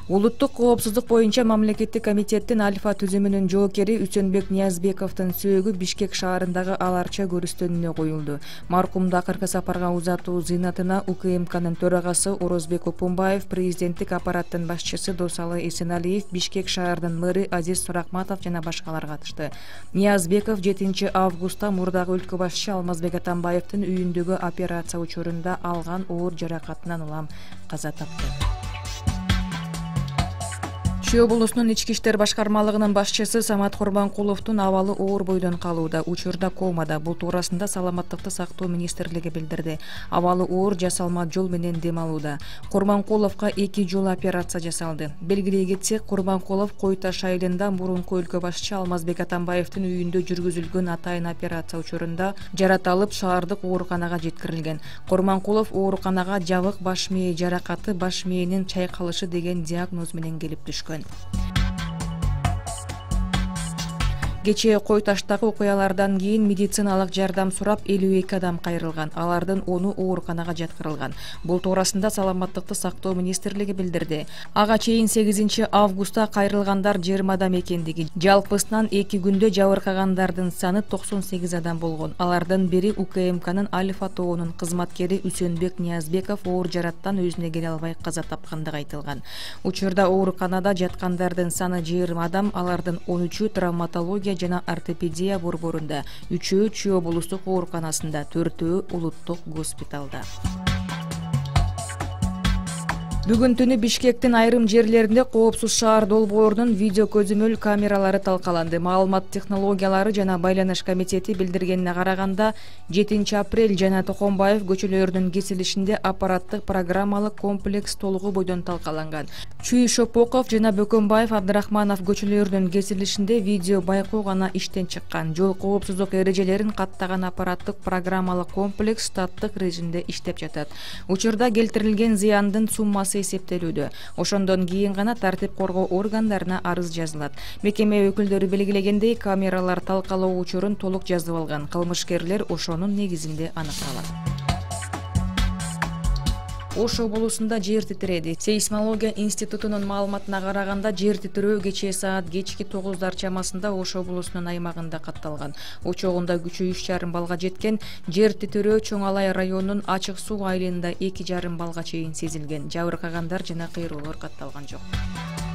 Улуттук коопсуздук боюнча мамлекеттик комитеттин Альфа түзүмүнүн жоокери Үсөнбек Ниязбековдун сөөгү Бишкек шаарындагы Аларча көрүстөнүнө коюлду. Маркумду акыркы сапарга узатуу зыйнатына УКМКнын төрагасы Орозбек Опунбаев, президенттик аппараттын башчысы Досалы Эсеналиев, Бишкек шаарынын мэрі Азиз Суракматов жана башкалар катышты. Ниязбеков 7 августта мурдагы өлкө башчы Алмазбек Атамбаевдин үйүндөгү операция учурунда алган оор жаракатынан улам каза тапты. Чүй облусунун ички иштер башкармалыгынын башчысы Самат Курбанкуловдун абалы оор бойдон калууда, учурда комада. Бул туурасында Саламаттыкты сактоо министрлиги билдирди. Абалы оор жасалма жол менен дем алууда. Курбанкуловго 2 жолу операция жасалды. Белгилей кетсек, Курбанкулов Кой Таш айылында мурунку өлкө башчы Алмазбек Атамбаевдин үйүндө жүргүзүлгөн атайын операция учурунда жараталып шаардык ооруканага жеткирилген. Курбанкулов ооруканага жабык баш мээ жаракаты, баш мээнин чайкалышы деген диагноз менен келип түшкөн. Кечээ Кой Таштагы окуялардан кийин медициналык жардам сурап 52 адам кайрылган. Алардын 10-у ооруканага жаткырылган. Бул туурасында Саламаттыкты сактоо министрлиги билдирди. Ага чейин 8 августта кайрылгандар 20 адам экендиги, жалпысынан 2 күндө жабыркагандардын саны 98 адам болгон. Алардын бири УКМКнын Альфа тобунун кызматкери Үсөнбек Ниязбеков оор жараттан өзүнө келе албай каза тапкандыгы айтылган. Учурда ооруканада жаткандардын саны 20 адам, алардын 13-ü травматология жана ортопедия борборунда, 3-ü Чүй облустук ооруканасында, 4-ü улуттук госпиталда. Бүгүн түнү Бишкектин айрым жерлеринде коопсуз шаар долбоорунун видео көзөмөл камералары талкаланды. Маалымат технологиялары жана байланыш комитети билдиргенине караганда 7 апрель жана Токомбаев көчөлөрүнүн кесилишинде аппараттык программалык комплекс толугу бойдон талкаланган. Чүй Шопоков жана Бөкөнбаев Абдрахманов көчөлөрүнүн кесилишинде видео байкоо гана иштен чыккан. Жол коопсуздук эрежелерин каттаган аппараттык программалык комплекс штаттык режимде иштеп жатат. Учурда келтирилген зыяндын суммасы эсептелүүдө. Ошондон кийин гана тартип коргоо органдарына арыз жазылат. Мекеме өкүлдөрү белгилегендей, камералар талкалоо учурун толук жазып алган. Кылмышкерлер ошонун негизинде аныкталат. Ош облусунда жер титиреди. Сейсмология институтунун маалыматына караганда, жер титирөө кечээ саат кечки 9 чамасында Ош облусунун аймагында катталган. Очогунда күчү 3,5 балга жеткен. Жер титирөө Чоң Алай районунун Ачык Суу айылында 2,5 балга чейин сезилген. Жабыркагандар жана кыйроолор катталган жок.